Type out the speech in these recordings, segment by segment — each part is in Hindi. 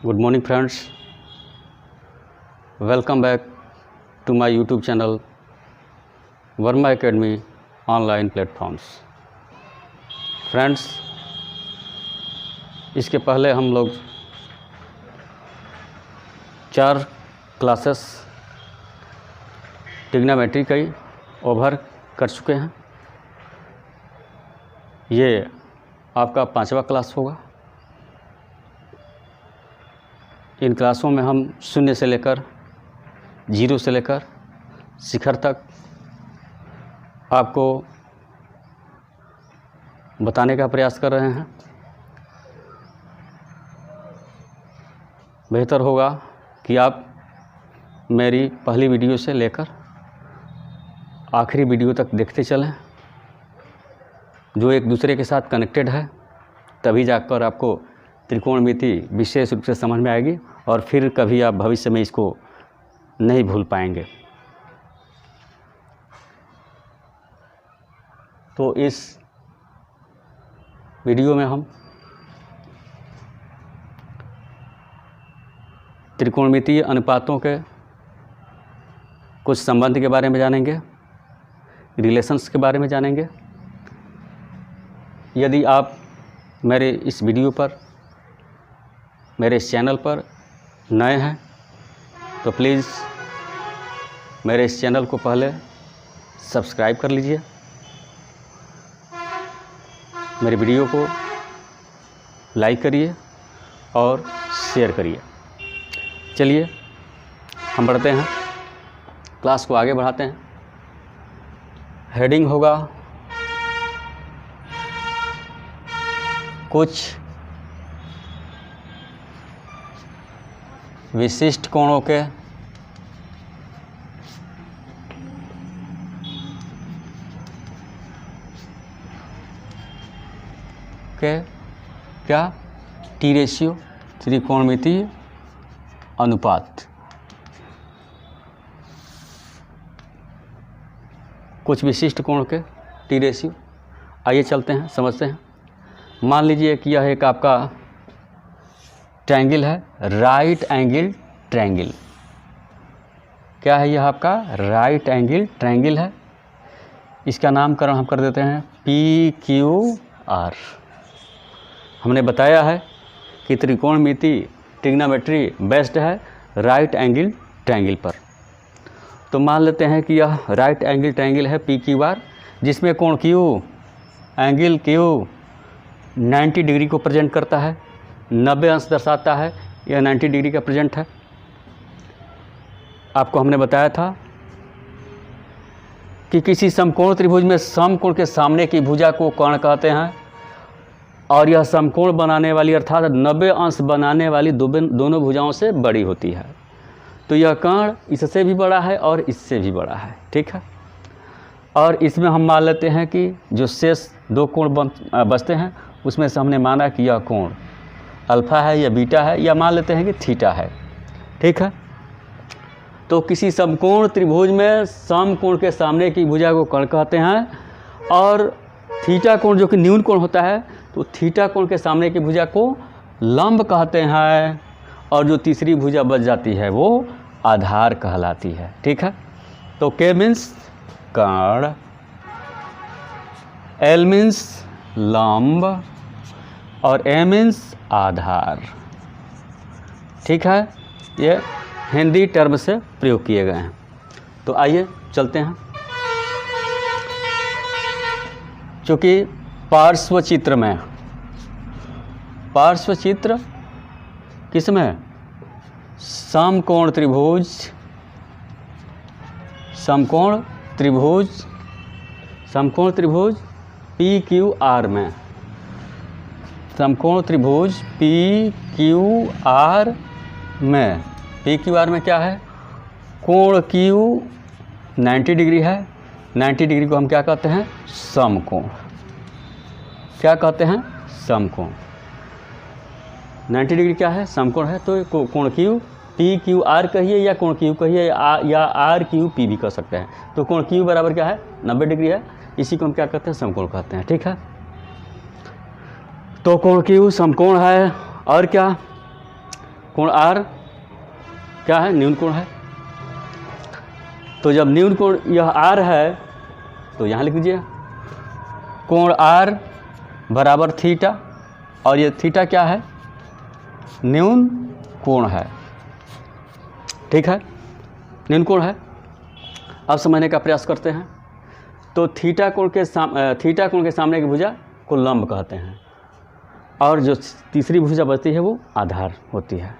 Good morning friends, welcome back to my YouTube channel Verma Academy online platforms. Friends, इसके पहले हम लोग 4 क्लासेस ट्रिग्नोमेट्री का ओवर कर चुके हैं। ये आपका 5वां क्लास होगा। इन क्लासों में हम शून्य से लेकर 0 से लेकर शिखर तक आपको बताने का प्रयास कर रहे हैं। बेहतर होगा कि आप मेरी पहली वीडियो से लेकर आखिरी वीडियो तक देखते चलें, जो एक दूसरे के साथ कनेक्टेड है, तभी जाकर आपको त्रिकोणमिति विशेष रूप से समझ में आएगी और फिर कभी आप भविष्य में इसको नहीं भूल पाएंगे। तो इस वीडियो में हम त्रिकोणमितीय अनुपातों के कुछ संबंध के बारे में जानेंगे, रिलेशंस के बारे में जानेंगे। यदि आप मेरे इस वीडियो पर, मेरे इस चैनल पर नए हैं तो प्लीज़ मेरे इस चैनल को पहले सब्सक्राइब कर लीजिए, मेरे वीडियो को लाइक करिए और शेयर करिए। चलिए हम बढ़ते हैं, क्लास को आगे बढ़ाते हैं। हेडिंग होगा कुछ विशिष्ट कोणों के क्या टी रेशियो त्रिकोणमितीय अनुपात। कुछ विशिष्ट कोण के टी रेशियो। आइए चलते हैं, समझते हैं। मान लीजिए कि यह एक आपका ट्रायंगल है, राइट एंगल ट्रायंगल। क्या है यह आपका? राइट एंगल ट्रायंगल है। इसका नामकरण हम कर देते हैं PQR। हमने बताया है कि त्रिकोणमिति ट्रिग्नोमेट्री बेस्ड है राइट एंगल ट्रायंगल पर। तो मान लेते हैं कि यह राइट एंगल ट्रायंगल है PQR, जिसमें कोण Q, एंगल Q 90 डिग्री को प्रेजेंट करता है, 90 अंश दर्शाता है। यह 90 डिग्री का प्रेजेंट है। आपको हमने बताया था कि किसी समकोण त्रिभुज में समकोण के सामने की भुजा को कर्ण कहते हैं, और यह समकोण बनाने वाली अर्थात 90 अंश बनाने वाली दोनों भुजाओं से बड़ी होती है। तो यह कर्ण इससे भी बड़ा है और इससे भी बड़ा है, ठीक है। और इसमें हम मान लेते हैं कि जो शेष 2 कोण बचते हैं, उसमें से हमने माना कि यह कोण अल्फा है या बीटा है, या मान लेते हैं कि थीटा है, ठीक है। तो किसी समकोण त्रिभुज में समकोण के सामने की भुजा को कर्ण कहते हैं, और थीटा कोण जो कि न्यून कोण होता है, तो थीटा कोण के सामने की भुजा को लंब कहते हैं, और जो तीसरी भुजा बच जाती है वो आधार कहलाती है, ठीक है। तो K मीन्स कर्ण, L मीन्स लंब, और A मीन्स आधार, ठीक है। ये हिंदी टर्म से प्रयोग किए गए हैं। तो आइए चलते हैं। चूँकि पार्श्व चित्र में, पार्श्व चित्र किसमें? समकोण त्रिभुज, समकोण त्रिभुज, समकोण त्रिभुज PQR में, समकोण त्रिभुज PQR में, PQR में क्या है? कोण Q 90 डिग्री है। 90 डिग्री को हम क्या कहते हैं? समकोण। क्या कहते हैं? समकोण। 90 डिग्री क्या है? समकोण है। तो कोण Q PQR कहिए या कोण Q कहिए, या RQP भी कह सकते हैं। तो कोण Q बराबर क्या है? 90 डिग्री है। इसी को हम क्या कहते हैं? समकोण कहते हैं, ठीक है। तो कोण Q समकोण है। और क्या? कोण R क्या है, न्यून कोण है। तो जब न्यून कोण यह R है तो यहाँ लिख दीजिए कोण R बराबर थीटा, और ये थीटा क्या है, न्यून कोण है, ठीक है, न्यून कोण है। अब समझने का प्रयास करते हैं। तो थीटा कोण के सामने की भुजा को लंब कहते हैं, और जो तीसरी भुजा बचती है वो आधार होती है।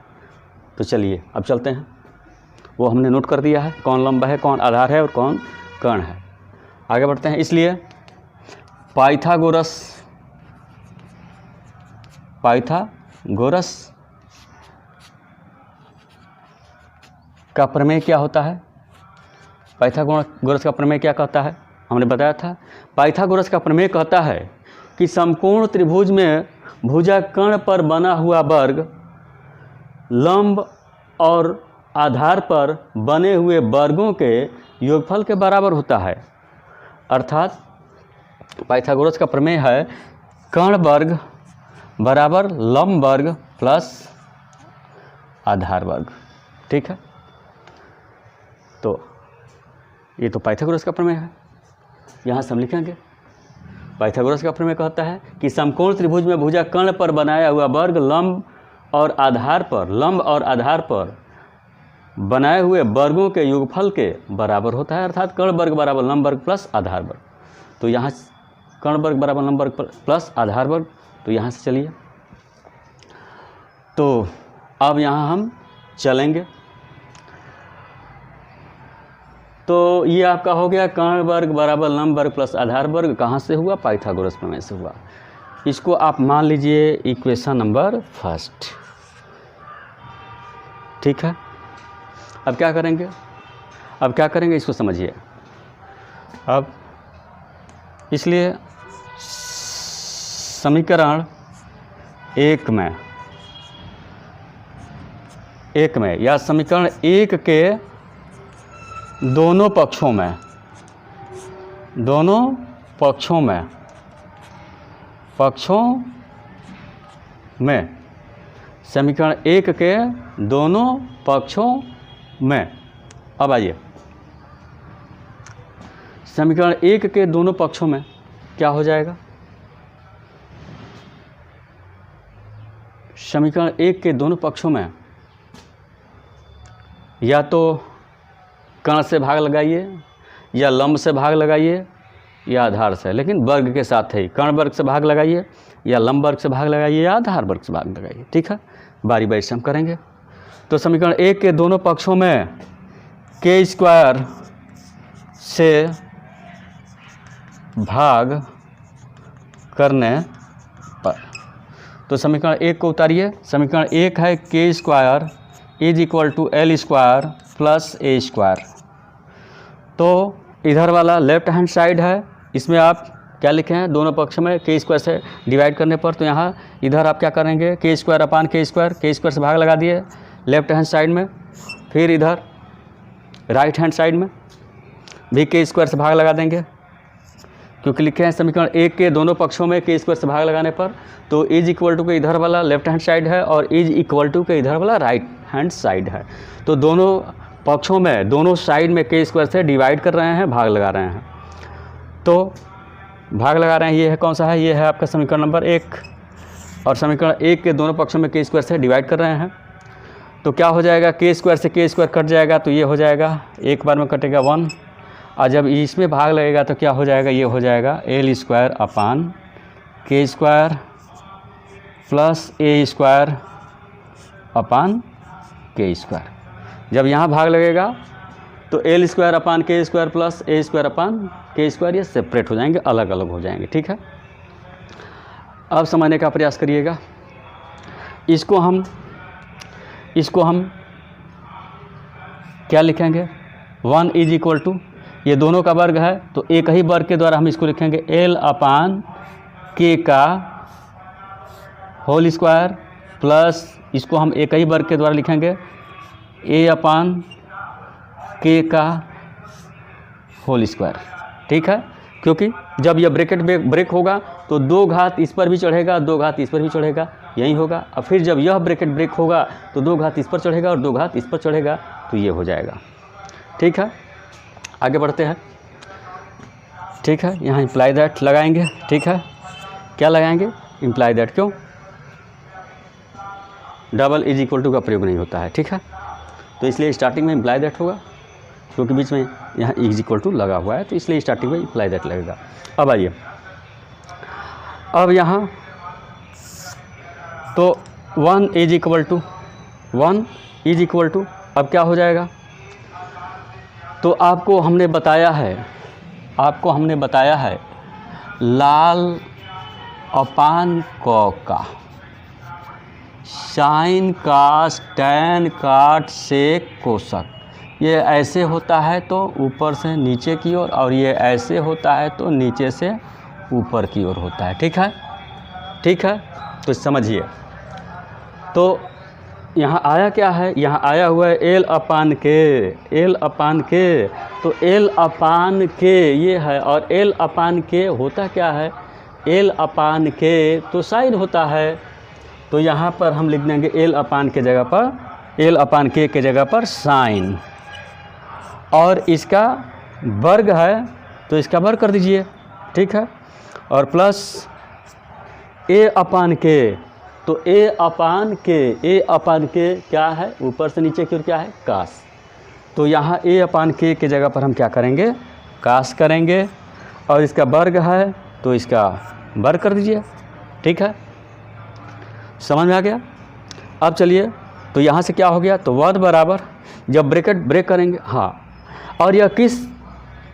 तो चलिए अब चलते हैं, वो हमने नोट कर दिया है कौन लंब है, कौन आधार है और कौन कर्ण है। आगे बढ़ते हैं। इसलिए पाइथागोरस का प्रमेय क्या होता है, पाइथागोरस का प्रमेय क्या कहता है, हमने बताया था। पाइथागोरस का प्रमेय कहता है कि समकोण त्रिभुज में भुजा कर्ण पर बना हुआ वर्ग लंब और आधार पर बने हुए वर्गों के योगफल के बराबर होता है। अर्थात पाइथागोरस का प्रमेय है कर्ण वर्ग बराबर लंब वर्ग प्लस आधार वर्ग, ठीक है। तो ये तो पाइथागोरस का प्रमेय है, यहाँ से हम लिखेंगे। पाइथागोरस का प्रमेय कहता है कि समकोण त्रिभुज में भुजा कर्ण पर बनाया हुआ वर्ग लंब और आधार पर बनाए हुए वर्गों के योगफल के बराबर होता है। अर्थात कर्ण वर्ग बराबर लंब वर्ग प्लस आधार वर्ग। तो यहाँ कर्ण वर्ग बराबर लंब वर्ग प्लस आधार वर्ग, तो यहाँ से चलिए। तो अब यहाँ हम चलेंगे। तो ये आपका हो गया कर्ण वर्ग बराबर लंब वर्ग प्लस आधार वर्ग, कहाँ से हुआ, पाइथागोरस प्रमेय से हुआ। इसको आप मान लीजिए इक्वेशन नंबर फर्स्ट, ठीक है। अब क्या करेंगे इसको समझिए। अब इसलिए समीकरण एक में या समीकरण एक के दोनों पक्षों में समीकरण एक के दोनों पक्षों में। अब आइए समीकरण एक के दोनों पक्षों में क्या हो जाएगा, समीकरण एक के दोनों पक्षों में या तो कर्ण से भाग लगाइए या लंब से भाग लगाइए या आधार से, लेकिन वर्ग के साथ ही कर्ण वर्ग से भाग लगाइए या लंब वर्ग से भाग लगाइए या आधार वर्ग से भाग लगाइए, ठीक है। बारी बारी से हम करेंगे। तो समीकरण एक के दोनों पक्षों में के स्क्वायर से भाग करने पर, तो समीकरण एक को उतारिए। समीकरण एक है k square is equal to l square plus a square. तो इधर वाला लेफ्ट हैंड साइड है, इसमें आप क्या लिखे हैं, दोनों पक्ष में के स्क्वायर से डिवाइड करने पर। तो यहाँ इधर आप क्या करेंगे, के स्क्वायर अपान के स्क्वायर से भाग लगा दिए लेफ्ट हैंड साइड में। फिर इधर राइट हैंड साइड में भी के स्क्वायर से भाग लगा देंगे, क्योंकि लिखे हैं समीकरण एक के दोनों पक्षों में के स्क्वायर से भाग लगाने पर। तो इज इक्वल टू के इधर वाला लेफ्ट हैंड साइड है और इज इक्वल टू के इधर वाला राइट हैंड साइड है। तो दोनों पक्षों में दोनों साइड में के स्क्वायर से डिवाइड कर रहे हैं, भाग लगा रहे हैं। तो भाग लगा रहे हैं, ये है कौन सा है, ये है आपका समीकरण नंबर एक। और समीकरण एक के दोनों पक्षों में के स्क्वायर से डिवाइड कर रहे हैं। तो क्या हो जाएगा, के स्क्वायर से के स्क्वायर कट जाएगा, तो ये हो जाएगा एक बार में कटेगा 1। और जब इसमें भाग लगेगा तो क्या हो जाएगा, ये हो जाएगा एल स्क्वायर अपान के स्क्वायर प्लस ए स्क्वायर अपान के स्क्वायर। जब यहाँ भाग लगेगा तो एल स्क्वायर अपान के स्क्वायर प्लस ए स्क्वायर अपान के स्क्वायर, ये सेपरेट हो जाएंगे, अलग अलग हो जाएंगे, ठीक है। अब समझने का प्रयास करिएगा। इसको हम क्या लिखेंगे, 1 इज इक्वल टू, ये दोनों का वर्ग है तो एक ही वर्ग के द्वारा हम इसको लिखेंगे एल अपान के का होल स्क्वायर प्लस इसको हम एक ही वर्ग के द्वारा लिखेंगे ए अपान के का होल स्क्वायर, ठीक है। क्योंकि जब यह ब्रैकेट ब्रेक होगा तो 2 घात इस पर भी चढ़ेगा, 2 घात इस पर भी चढ़ेगा, यही होगा। और फिर जब यह ब्रैकेट ब्रेक होगा तो 2 घात इस पर चढ़ेगा और 2 घात इस पर चढ़ेगा, तो ये हो जाएगा। ठीक है, आगे बढ़ते हैं। ठीक है, यहाँ इम्प्लाई दैट लगाएंगे। ठीक है, क्या लगाएंगे? Imply that. क्यों? डबल इज इक्वल टू का प्रयोग नहीं होता है। ठीक है, तो इसलिए स्टार्टिंग में इम्प्लाई दैट होगा, क्योंकि बीच में यहाँ इज इक्वल टू लगा हुआ है, तो इसलिए स्टार्टिंग में इम्प्लाई दैट लगेगा। अब आइए, अब यहाँ तो 1 इज इक्वल टू अब क्या हो जाएगा? तो आपको हमने बताया है लाल अपान का साइन कास टैन काट सेक कोसक, ये ऐसे होता है तो ऊपर से नीचे की ओर, और ये ऐसे होता है तो नीचे से ऊपर की ओर होता है। ठीक है, ठीक है, तो समझिए। तो यहाँ आया क्या है? यहाँ आया हुआ है एल अपान के, तो एल अपान के ये है, और एल अपान के होता क्या है? एल अपान के तो साइन होता है, तो यहाँ पर हम लिख देंगे एल अपान के जगह पर साइन, और इसका वर्ग है तो इसका वर्ग कर दीजिए। ठीक है, और प्लस ए अपान के, तो ए अपान के क्या है? ऊपर से नीचे की ओर क्या है? कास, तो यहाँ ए अपान के जगह पर हम क्या करेंगे? कास करेंगे, और इसका वर्ग है तो इसका वर्ग कर दीजिए। ठीक है, समझ में आ गया? अब चलिए, तो यहाँ से क्या हो गया? तो 1 बराबर, जब ब्रैकेट ब्रेक करेंगे, हाँ, और यह किस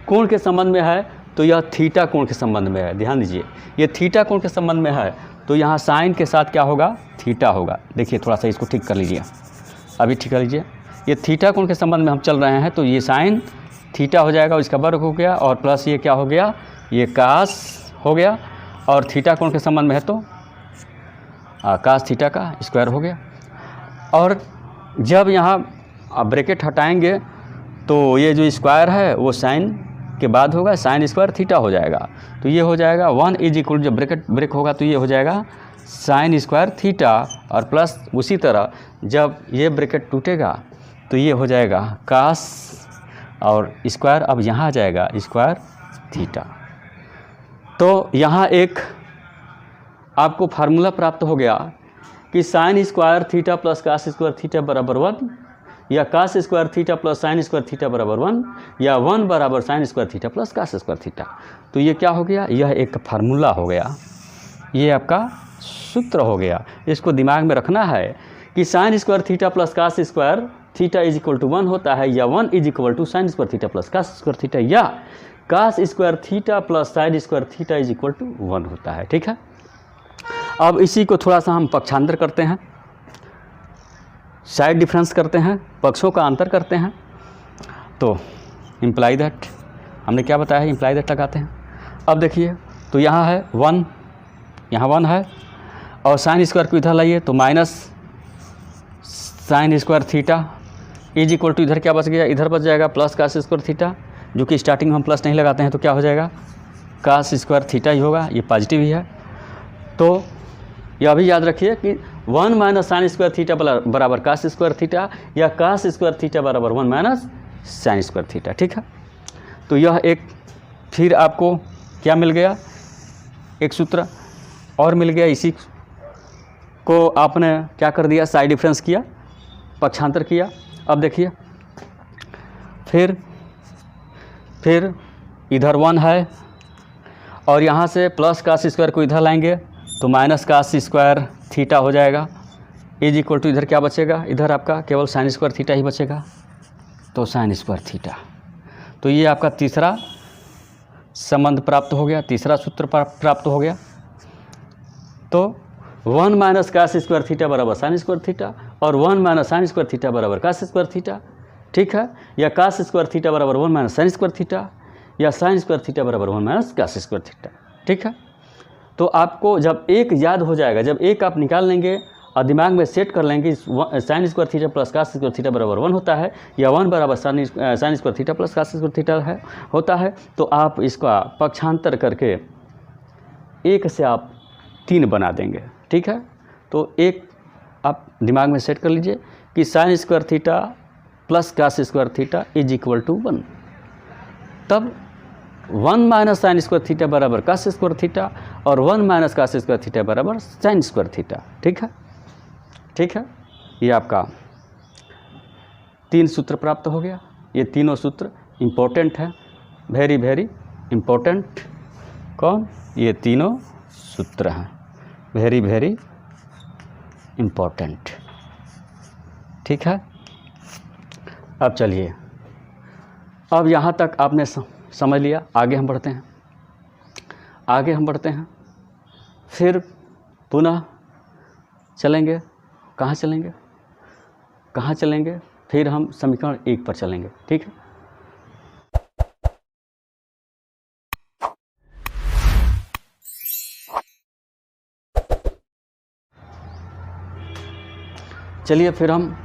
कोण के संबंध में है? तो यह थीटा कोण के संबंध में है। ध्यान दीजिए, ये थीटा कोण के संबंध में है, तो यहाँ साइन के साथ क्या होगा? थीटा होगा। देखिए थोड़ा सा इसको ठीक कर लीजिए, अभी ठीक कर लीजिए। ये थीटा कोण के संबंध में हम चल रहे हैं, तो ये साइन थीटा हो जाएगा, इसका वर्ग हो गया, और प्लस ये क्या हो गया? ये कास हो गया, और थीटा कोण के संबंध में है तो कास थीटा का स्क्वायर हो गया। और जब यहाँ ब्रैकेट हटाएंगे तो ये जो स्क्वायर है वो साइन के बाद होगा, साइन स्क्वायर थीटा हो जाएगा, तो ये हो जाएगा 1 इज इक्वल, जब ब्रैकेट ब्रेक होगा तो ये हो जाएगा साइन स्क्वायर थीटा, और प्लस उसी तरह जब ये ब्रैकेट टूटेगा तो ये हो जाएगा कास, और स्क्वायर अब यहाँ आ जाएगा स्क्वायर थीटा। तो यहाँ एक आपको फार्मूला प्राप्त हो गया कि sine square theta plus cos square theta बराबर 1, या cos square theta plus sine square theta बराबर 1, या 1 बराबर sine square theta plus cos square theta. तो ये क्या हो गया? यह एक फार्मूला हो गया, ये आपका सूत्र हो गया। इसको दिमाग में रखना है कि sine square theta plus cos square theta is equal to 1 होता है, या 1 is equal to sine square theta plus cos square theta, या cos square theta plus sine square theta is equal to 1 होता है। ठीक है, अब इसी को थोड़ा सा हम पक्षांतर करते हैं, साइड डिफरेंस करते हैं, पक्षों का अंतर करते हैं। तो इम्प्लाई दैट हमने क्या बताया है? इम्प्लाई दैट लगाते हैं। अब देखिए, तो यहाँ है 1, यहाँ 1 है, और साइन स्क्वायर को इधर लाइए तो minus sine square theta is equal to, इधर क्या बच गया? इधर बच जाएगा प्लस कास स्क्वायर थीटा, जो कि स्टार्टिंग में हम प्लस नहीं लगाते हैं, तो क्या हो जाएगा? कास स्क्वायर थीटा ही होगा, ये पॉजिटिव ही है। तो यह भी याद रखिए कि 1 माइनस साइन स्क्वायर थीटा बराबर कास स्क्वायर थीटा, या कास स्क्वायर थीटा बराबर 1 माइनस साइन स्क्वायर थीटा। ठीक है, तो यह एक फिर आपको क्या मिल गया? एक सूत्र और मिल गया। इसी को आपने क्या कर दिया? साइड डिफरेंस किया, पक्षांतर किया। अब देखिए, फिर इधर 1 है, और यहाँ से प्लस कास स्क्वायर को इधर लाएंगे तो माइनस कास स्क्वायर थीटा हो जाएगा, इज इक्वल टू, इधर क्या बचेगा? इधर आपका केवल साइन स्क्वायर थीटा ही बचेगा, तो साइन स्क्वायर थीटा। तो ये आपका तीसरा संबंध प्राप्त हो गया, तीसरा सूत्र प्राप्त हो गया। तो 1 माइनस कास स्क्वायर थीटा बराबर साइन स्क्वायर थीटा, और 1 माइनस साइन स्क्वायर थीटा बराबर कास स्क्वायर थीटा। ठीक है, या कास स्क्वायर थीटा बराबर 1 माइनस साइन स्क्वायर थीटा, या साइन स्क्वायर थीटा बराबर 1 माइनस कास स्क्वायर थीटा। ठीक है, तो आपको जब एक याद हो जाएगा, जब एक आप निकाल लेंगे और दिमाग में सेट कर लेंगे, sine square theta plus cos square theta बराबर 1 होता है, या 1 बराबर sine square theta plus cos square theta होता है, तो आप इसका पक्षांतर करके 1 से आप 3 बना देंगे। ठीक है, तो एक आप दिमाग में सेट कर लीजिए कि sine square theta plus cos square theta is equal to 1। तब 1 माइनस साइन स्क्वायर थीटा बराबर कास स्क्वायर थीटा और 1 माइनस कास स्क्वायर थीटा बराबर साइन स्क्वायर थीटा। ठीक है, ठीक है, ये आपका 3 सूत्र प्राप्त हो गया। ये तीनों सूत्र इम्पोर्टेंट है, वेरी वेरी इम्पोर्टेंट। कौन? ये तीनों सूत्र हैं, वेरी वेरी इम्पोर्टेंट। ठीक है, अब चलिए, अब यहाँ तक आपने समझ लिया। आगे हम बढ़ते हैं, आगे हम बढ़ते हैं, फिर पुनः चलेंगे। कहाँ चलेंगे, कहाँ चलेंगे? फिर हम समीकरण 1 पर चलेंगे। ठीक है, चलिए फिर हम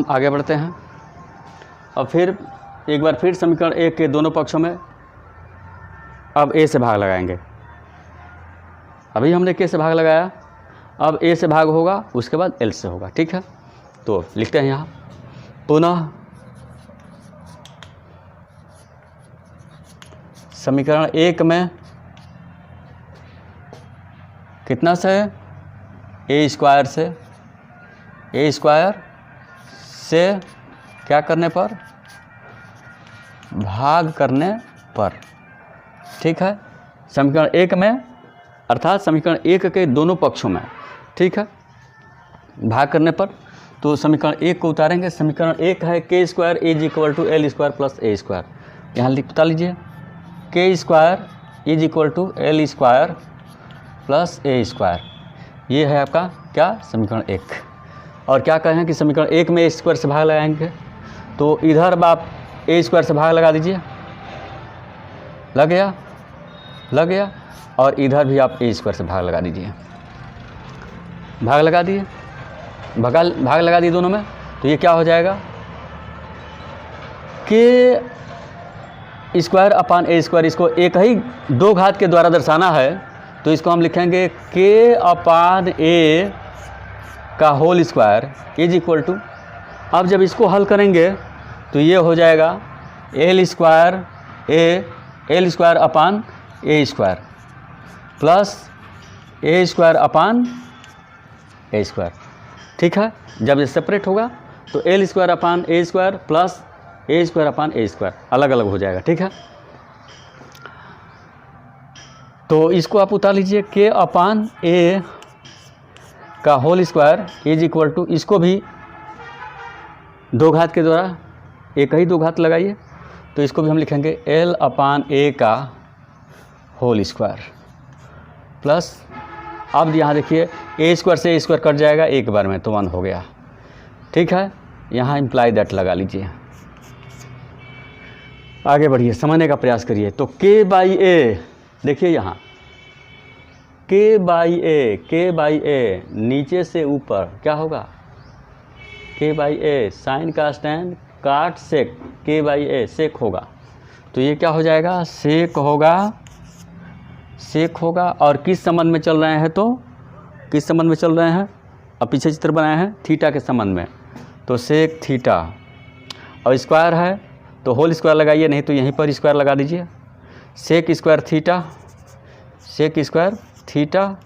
आगे बढ़ते हैं और फिर एक बार फिर समीकरण 1 के दोनों पक्षों में अब a से भाग लगाएंगे। अभी हमने k से भाग लगाया, अब a से भाग होगा, उसके बाद l से होगा। ठीक है, तो लिखते हैं यहाँ पुनः समीकरण 1 में कितना से? a स्क्वायर से क्या करने पर? भाग करने पर। ठीक है, समीकरण 1 में अर्थात समीकरण 1 के दोनों पक्षों में। ठीक है, भाग करने पर। तो समीकरण 1 को उतारेंगे। समीकरण 1 है k square is equal to l square plus a square. यहाँ बता लीजिए k square is equal to l square plus a square. ये है आपका क्या? समीकरण 1। और क्या कहें कि समीकरण 1 में ए स्क्वायर से भाग लगाएंगे, तो इधर आप ए स्क्वायर से भाग लगा दीजिए, लग गया, लग गया। और इधर भी आप ए स्क्वायर से भाग लगा दीजिए, भाग लगा दिए, भाग लगा दिए दोनों में। तो ये क्या हो जाएगा? के स्क्वायर अपान ए स्क्वायर। इसको एक ही 2 घात के द्वारा दर्शाना है, तो इसको हम लिखेंगे के अपान ए का whole square is equal to. अब जब इसको हल करेंगे तो ये हो जाएगा l square upon a square plus a square upon a square. ठीक है, जब ये सेपरेट होगा तो l square upon a square plus a square upon a square अलग अलग हो जाएगा। ठीक है, तो इसको आप उतार लीजिए के अपान ए का whole square is equal to, इसको भी 2 घात के द्वारा एक ही 2 घात लगाइए, तो इसको भी हम लिखेंगे एल अपान ए का होल स्क्वायर प्लस, अब यहाँ देखिए ए स्क्वायर से ए स्क्वायर कट जाएगा एक बार में, तो 1 हो गया। ठीक है, यहाँ इम्प्लाई दैट लगा लीजिए। आगे बढ़िए, समझने का प्रयास करिए। तो के बाई ए, देखिए यहाँ के बाई ए नीचे से ऊपर क्या होगा? के बाई ए साइन का स्टैंड काट सेक, के बाई ए सेक होगा, तो ये क्या हो जाएगा? सेक होगा। और किस संबंध में चल रहे हैं? तो किस संबंध में चल रहे हैं? अब पीछे चित्र बनाए हैं थीटा के संबंध में, तो सेक थीटा। और स्क्वायर है तो होल स्क्वायर लगाइए, नहीं तो यहीं पर स्क्वायर लगा दीजिए। Sec square theta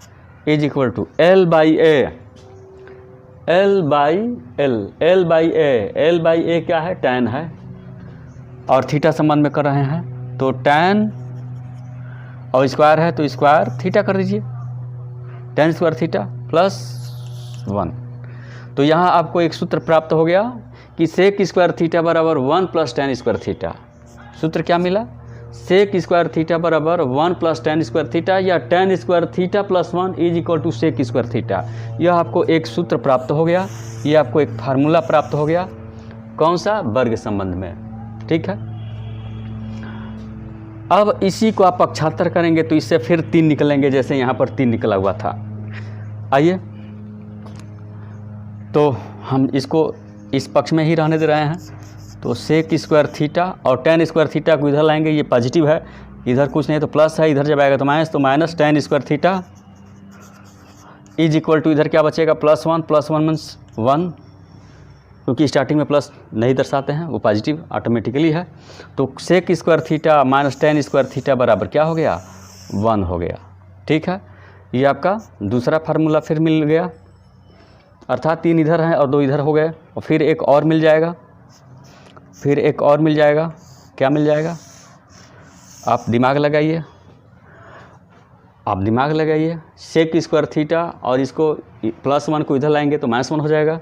is equal to L by A क्या है? टैन है, और थीटा संबंध में कर रहे हैं, तो टैन और स्क्वायर है तो स्क्वायर थीटा कर दीजिए, टैन स्क्वायर थीटा प्लस 1। तो यहाँ आपको एक सूत्र प्राप्त हो गया कि सेक स्क्वायर थीटा बराबर 1 प्लस टैन स्क्वायर थीटा। सूत्र क्या मिला? सेक स्क्वायर थीटा बराबर 1 प्लस टैन स्क्वायर थीटा, या tan square theta plus 1 is equal to sec square theta. यह आपको एक सूत्र प्राप्त हो गया, ये आपको एक फार्मूला प्राप्त हो गया। कौन सा? वर्ग संबंध में। ठीक है, अब इसी को आप पक्षांतर करेंगे तो इससे फिर 3 निकलेंगे, जैसे यहाँ पर 3 निकला हुआ था। आइए, तो हम इसको इस पक्ष में ही रहने दे रहे हैं, तो सेक स्क्वायर थीटा और टैन स्क्वायर थीटा को इधर लाएंगे, ये पॉजिटिव है, इधर कुछ नहीं तो प्लस है, इधर जब आएगा तो माइनस, तो minus tan square theta is equal to इधर क्या बचेगा +1 मीन्स 1, क्योंकि स्टार्टिंग में प्लस नहीं दर्शाते हैं, वो पॉजिटिव ऑटोमेटिकली है। तो sec square theta minus tan square theta बराबर क्या हो गया 1 हो गया। ठीक है, ये आपका दूसरा फार्मूला फिर मिल गया, अर्थात 3 इधर हैं और 2 इधर हो गए। और फिर एक और मिल जाएगा, फिर एक और मिल जाएगा। क्या मिल जाएगा, आप दिमाग लगाइए, आप दिमाग लगाइए। सेक स्क्वायर थीटा और इसको +1 को इधर लाएंगे तो -1 हो जाएगा।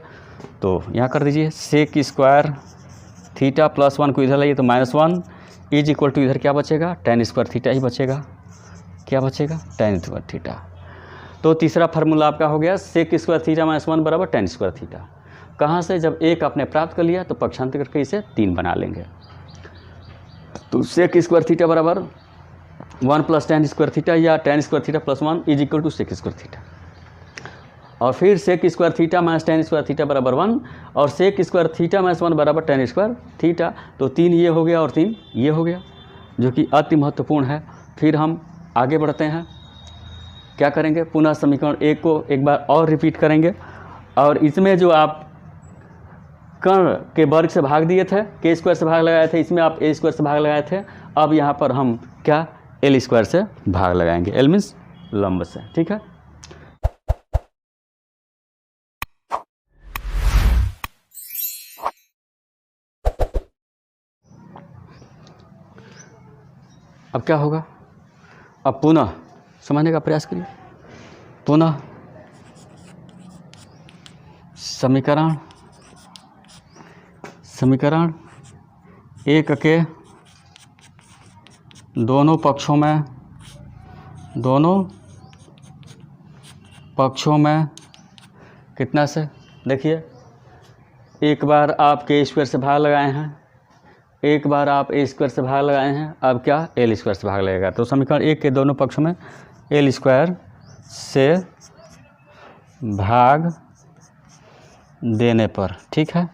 तो यहाँ कर दीजिए सेक स्क्वायर थीटा +1 को इधर लाइए तो -1 इज इक्वल टू इधर क्या बचेगा tan स्क्वायर थीटा ही बचेगा। क्या बचेगा tan स्क्वायर थीटा। तो तीसरा फार्मूला आपका हो गया सेक स्क्वायर थीटा -1 बराबर tan स्क्वायर थीटा। कहाँ से, जब एक आपने प्राप्त कर लिया तो पक्षांतर करके इसे 3 बना लेंगे। तो सेक स्क्वायर थीटा बराबर 1 + tan स्क्वायर थीटा या tan square theta +1 is equal to sec square theta. और फिर sec square theta minus tan square theta बराबर 1 और सेक स्क्वायर थीटा -1 बराबर tan स्क्वायर थीटा। तो 3 ये हो गया और 3 ये हो गया, जो कि अति महत्वपूर्ण है। फिर हम आगे बढ़ते हैं, क्या करेंगे, पुनः समीकरण 1 को एक बार और रिपीट करेंगे। और इसमें जो आप कर्ण के वर्ग से भाग दिए थे, के स्क्वायर से भाग लगाए थे, इसमें आप ए स्क्वायर से भाग लगाए थे। अब यहाँ पर हम क्या एल स्क्वायर से भाग लगाएंगे, एल मीन्स लंब से। ठीक है, अब क्या होगा, अब पुनः समझने का प्रयास करिए। पुनः समीकरण 1 के दोनों पक्षों में कितना से, देखिए एक बार आप के स्क्वायर से भाग लगाए हैं, एक बार आप ए स्क्वायर से भाग लगाए हैं, अब क्या एल स्क्वायर से भाग लगेगा। तो समीकरण 1 के दोनों पक्षों में एल स्क्वायर से भाग देने पर, ठीक है,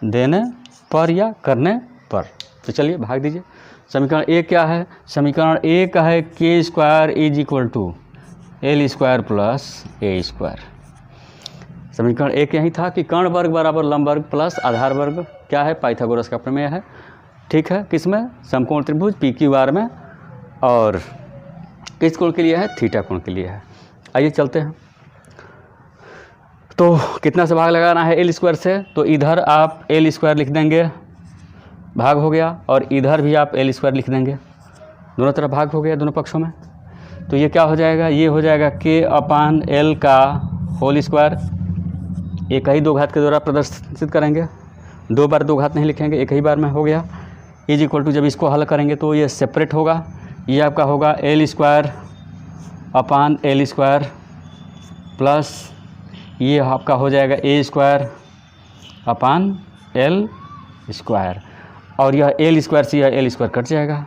देने पर या करने पर। तो चलिए भाग दीजिए। समीकरण 1 क्या है, समीकरण 1 है k square is equal to l square plus a square. समीकरण 1 यही था कि कर्ण वर्ग बराबर लंब वर्ग प्लस आधार वर्ग क्या है, पाइथागोरस का प्रमेय है। ठीक है, किसमें, समकोण त्रिभुज पी क्यू आर में, और किस कोण के लिए है, थीटा कोण के लिए है। आइए चलते हैं। तो कितना से भाग लगाना है, एल स्क्वायर से। तो इधर आप एल स्क्वायर लिख देंगे, भाग हो गया, और इधर भी आप एल स्क्वायर लिख देंगे, दोनों तरफ भाग हो गया दोनों पक्षों में। तो ये क्या हो जाएगा, ये हो जाएगा के अपान एल का होल स्क्वायर। एक ही 2 घात के द्वारा प्रदर्शित करेंगे, 2 बार 2 घात नहीं लिखेंगे, एक ही बार में हो गया। इज इक्वल टू जब इसको हल करेंगे तो ये सेपरेट होगा, ये आपका होगा एल स्क्वायर अपान एल स्क्वायर प्लस ये आपका हो जाएगा ए स्क्वायर अपान एल स्क्वायर, और यह एल स्क्वायर से यह एल स्क्वायर कट जाएगा।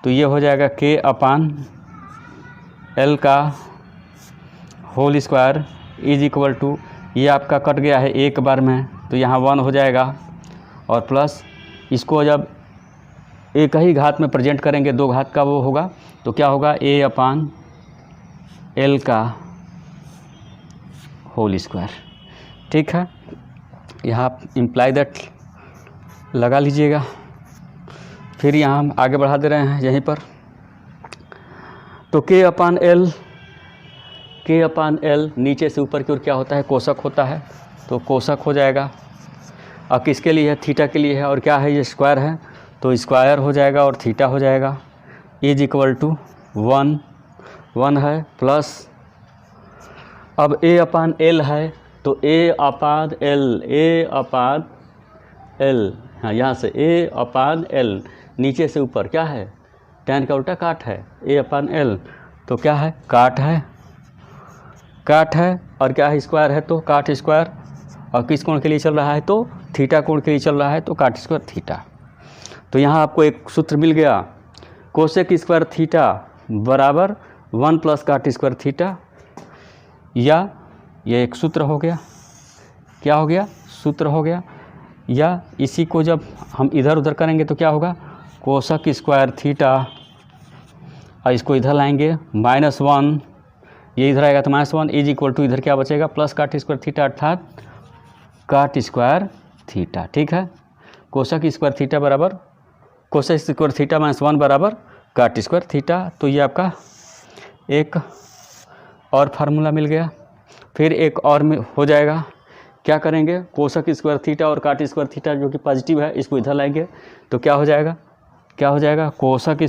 तो ये हो जाएगा के अपान एल का whole square is equal to, ये आपका कट गया है एक बार में, तो यहाँ 1 हो जाएगा, और प्लस इसको जब एक ही घात में प्रेजेंट करेंगे 2 घात का वो होगा, तो क्या होगा ए अपान एल का होल स्क्वायर। ठीक है, यहाँ आप इम्प्लाई दैट लगा लीजिएगा। फिर यहाँ हम आगे बढ़ा दे रहे हैं यहीं पर। तो के अपान एल नीचे से ऊपर की ओर क्या होता है, कोशक होता है, तो कोशक हो जाएगा। और किसके लिए है, थीटा के लिए है, और क्या है ये स्क्वायर है, तो स्क्वायर हो जाएगा और थीटा हो जाएगा। इज इक्वल टू 1 है, प्लस अब ए अपान एल है, तो ए अपान एल, हाँ यहाँ से ए अपान एल, नीचे से ऊपर क्या है, tan का उल्टा काट है, ए अपान एल, तो क्या है, काट है, और क्या है, स्क्वायर है, तो काट स्क्वायर, और किस कोण के लिए चल रहा है, तो थीटा कोण के लिए चल रहा है, तो काट स्क्वायर थीटा। तो यहाँ आपको एक सूत्र मिल गया, कोसेक स्क्वायर थीटा बराबर 1 प्लस काट स्क्वायर थीटा, या ये एक सूत्र हो गया, क्या हो गया, सूत्र हो गया। या इसी को जब हम इधर उधर करेंगे तो क्या होगा, कोसेक स्क्वायर थीटा, और इसको इधर लाएंगे -1 ये इधर आएगा तो -1 इज इक्वल टू इधर क्या बचेगा प्लस काट स्क्वायर थीटा अर्थात काट स्क्वायर थीटा। ठीक है, कोसक स्क्वायर थीटा बराबर कोसक स्क्वायर थीटा -1 बराबर काट स्क्वायर थीटा। तो ये आपका एक और फार्मूला मिल गया। फिर एक और में हो जाएगा, क्या करेंगे, कोसक स्क्वायर थीटा और काट स्क्वायर थीटा जो कि पॉजिटिव है इसको इधर लाएंगे तो क्या हो जाएगा कोसक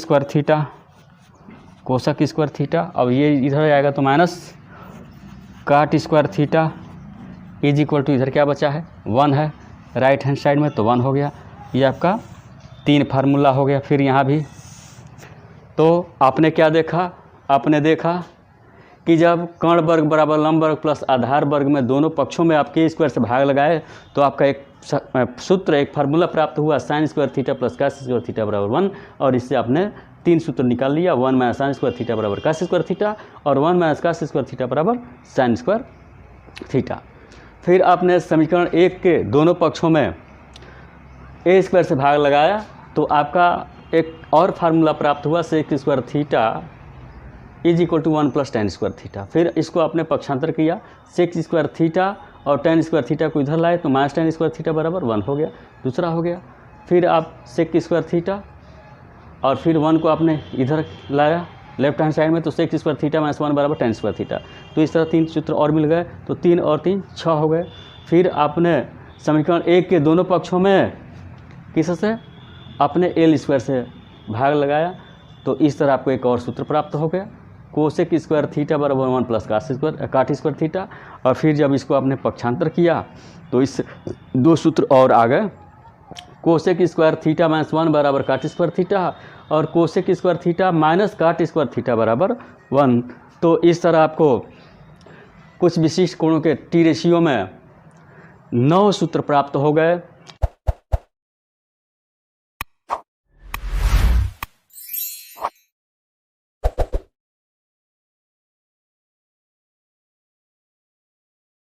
स्क्वायर थीटा। अब ये इधर आएगा तो minus cot square theta is equal to इधर क्या बचा है 1 है राइट हैंड साइड में तो 1 हो गया। ये आपका 3 फार्मूला हो गया। फिर यहाँ भी तो आपने क्या देखा, आपने देखा कि जब कर्ण वर्ग बराबर लंब वर्ग प्लस आधार वर्ग में दोनों पक्षों में आप के स्क्वायर से भाग लगाए तो आपका एक सूत्र एक फार्मूला प्राप्त हुआ sine square theta plus cos square theta बराबर 1। और इससे आपने 3 सूत्र निकाल लिया, 1 माइनस साइन स्क्वायर थीटा बराबर कास स्क्वायर थीटा और 1 माइनस कास स्क्वायर थीटा बराबर साइन स्क्वायर थीटा। फिर आपने समीकरण 1 के दोनों पक्षों में ए स्क्वायर से भाग लगाया तो आपका एक और फार्मूला प्राप्त हुआ sec square theta is equal to 1 plus tan square theta. फिर इसको आपने पक्षांतर किया, सेक स्क्वायर थीटा और टेन स्क्वायर थीटा को इधर लाए तो माइनस टेन स्क्वायर थीटा बराबर 1 हो गया, दूसरा हो गया। फिर आप सेक स्क्वायर थीटा और फिर 1 को आपने इधर लाया लेफ्ट हैंड साइड में तो सेक स्क्वायर थीटा माइनस 1 बराबर टेन स्क्वायर थीटा। तो इस तरह 3 सूत्र और मिल गए तो 3 और 3 6 हो गए। फिर आपने समीकरण 1 के दोनों पक्षों में किससे अपने एल स्क्वायर से भाग लगाया तो इस तरह आपको एक और सूत्र प्राप्त हो गया कोसेक स्क्वायर थीटा बराबर 1 प्लस काट स्क्वायर थीटा। और फिर जब इसको आपने पक्षांतर किया तो इस 2 सूत्र और आ गए, कोसेक स्क्वायर थीटा माइनस 1 बराबर काट स्क्वायर थीटा और cosec square theta minus cot square theta बराबर 1। तो इस तरह आपको कुछ विशिष्ट कोणों के टी रेशियो में 9 सूत्र प्राप्त हो गए।